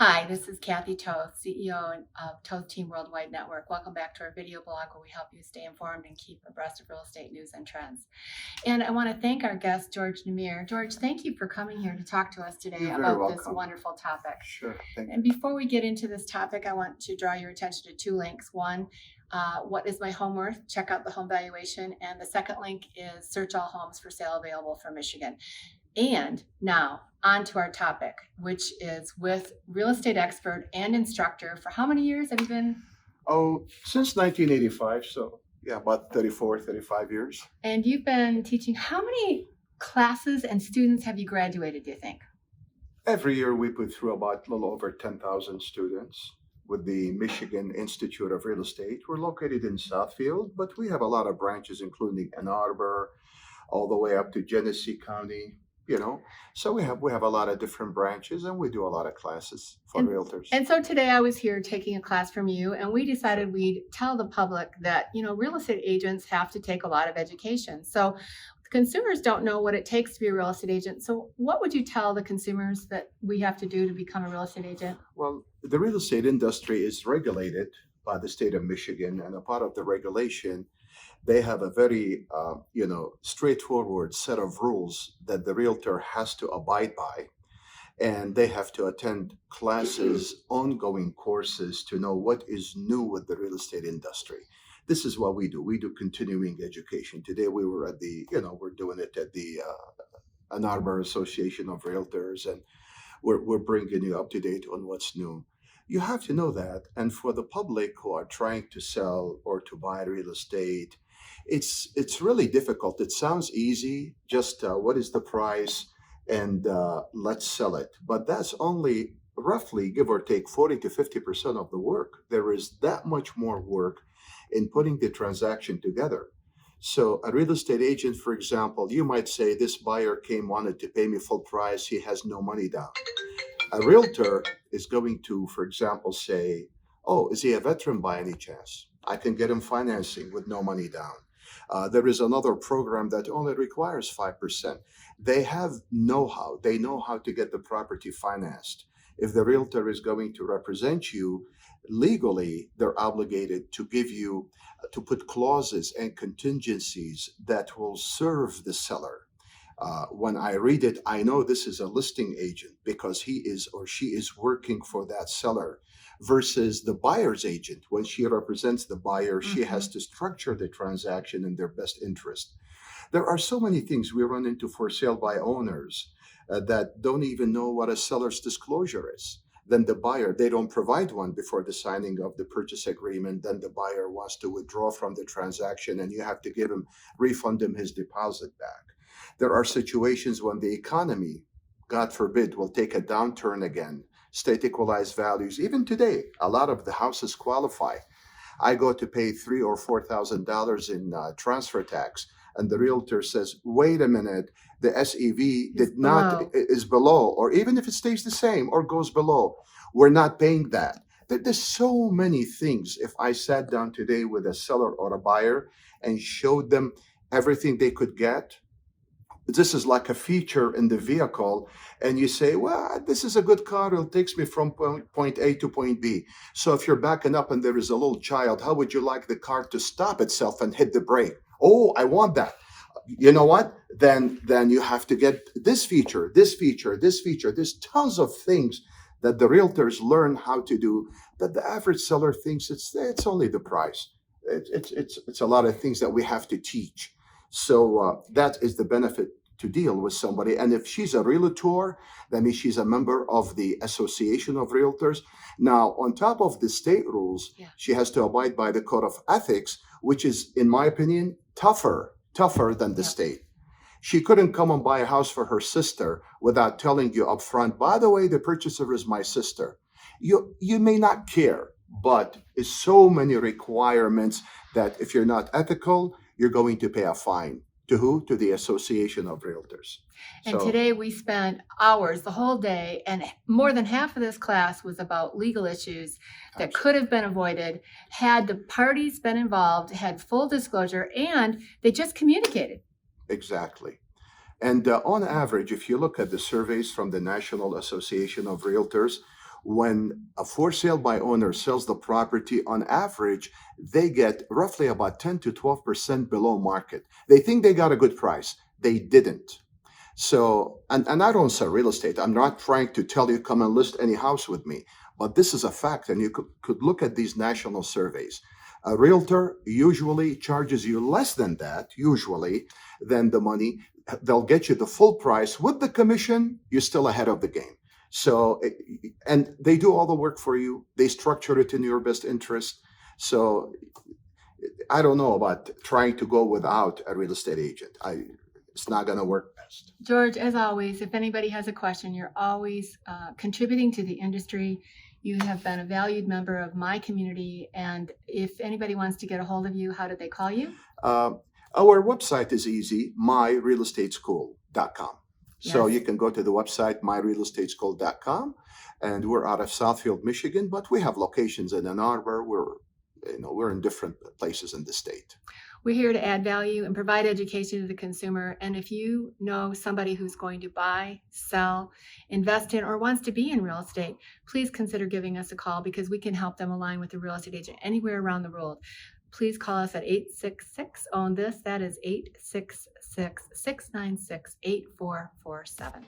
Hi, this is Kathy Toth, CEO of Toth Team Worldwide Network. Welcome back to our video blog where we help you stay informed and keep abreast of real estate news and trends. And I want to thank our guest, George Namir. George, thank you for coming here to talk to us today You're very about this welcome. wonderful topic. Sure, thank you. And before we get into this topic, I want to draw your attention to two links. One, what is my home worth? Check out the home valuation. And the second link is search all homes for sale available from Michigan. And now on to our topic, which is with real estate expert and instructor. For how many years have you been? Oh, since 1985, so yeah, about 34, 35 years. And you've been teaching. How many classes and students have you graduated, do you think? Every year we put through about a little over 10,000 students with the Michigan Institute of Real Estate. We're located in Southfield, but we have a lot of branches, including Ann Arbor, all the way up to Genesee County. So we have a lot of different branches, and we do a lot of classes for realtors. And so today I was here taking a class from you, and we decided we'd tell the public that, real estate agents have to take a lot of education. So consumers don't know what it takes to be a real estate agent. So what would you tell the consumers that we have to do to become a real estate agent? Well, the real estate industry is regulated by the state of Michigan, and a part of the regulation, they have a very, straightforward set of rules that the realtor has to abide by. And they have to attend classes, ongoing courses to know what is new with the real estate industry. This is what we do. We do continuing education. Today we were at we're doing it at the Ann Arbor Association of Realtors, and we're bringing you up to date on what's new. You have to know that. And for the public who are trying to sell or to buy real estate, it's really difficult. It sounds easy, just what is the price, and let's sell it. But that's only roughly, give or take, 40 to 50% of the work. There is that much more work in putting the transaction together. So a real estate agent, for example, you might say this buyer wanted to pay me full price. He has no money down. A realtor is going to, for example, say, oh, is he a veteran by any chance? I can get him financing with no money down. There is another program that only requires 5%. They have know-how. They know how to get the property financed. If the realtor is going to represent you legally, they're obligated to give you, to put clauses and contingencies that will serve the seller. When I read it, I know this is a listing agent because he is or she is working for that seller, versus the buyer's agent. When she represents the buyer, she has to structure the transaction in their best interest. There are so many things we run into for sale by owners that don't even know what a seller's disclosure is. Then the buyer, they don't provide one before the signing of the purchase agreement. Then the buyer wants to withdraw from the transaction, and you have to refund him his deposit back. There are situations when the economy, God forbid, will take a downturn again. State equalized values. Even today, a lot of the houses qualify. I go to pay $3,000 or $4,000 in transfer tax, and the realtor says, "Wait a minute, the SEV is below, or even if it stays the same or goes below, we're not paying that." There's so many things. If I sat down today with a seller or a buyer and showed them everything they could get, this is like a feature in the vehicle, and you say, well, this is a good car, it takes me from point A to point B. So if you're backing up and there is a little child, how would you like the car to stop itself and hit the brake? Oh, I want that. You know what? Then you have to get this feature, this feature, this feature. There's tons of things that the realtors learn how to do that the average seller thinks it's only the price. It's a lot of things that we have to teach. So that is the benefit to deal with somebody. And if she's a realtor, that means she's a member of the Association of Realtors. Now, on top of the state rules, she has to abide by the Code of Ethics, which is, in my opinion, tougher than the state. She couldn't come and buy a house for her sister without telling you up front, by the way, the purchaser is my sister. You may not care, but it's so many requirements that if you're not ethical, you're going to pay a fine. To who? To the Association of Realtors. And today we spent hours, the whole day, and more than half of this class was about legal issues that could have been avoided had the parties been involved, had full disclosure, and they just communicated. Exactly. And on average, if you look at the surveys from the National Association of Realtors, When a for sale by owner sells the property, on average, they get roughly about 10 to 12% below market. They think they got a good price. They didn't. So, and I don't sell real estate. I'm not trying to tell you come and list any house with me, but this is a fact, and you could look at these national surveys. A realtor usually charges you less than that, usually, than the money. They'll get you the full price. With the commission, you're still ahead of the game. So, and they do all the work for you. They structure it in your best interest. So, I don't know about trying to go without a real estate agent. It's not going to work best. George, as always, if anybody has a question, you're always contributing to the industry. You have been a valued member of my community. And if anybody wants to get a hold of you, how do they call you? Our website is easy, myrealestateschool.com. So Yes. you can go to the website, myrealestateschool.com, and we're out of Southfield, Michigan, but we have locations in Ann Arbor. We're in different places in the state. We're here to add value and provide education to the consumer. And if you know somebody who's going to buy, sell, invest in, or wants to be in real estate, please consider giving us a call because we can help them align with a real estate agent anywhere around the world. Please call us at 866-OWN-THIS. That is 866-696-8447.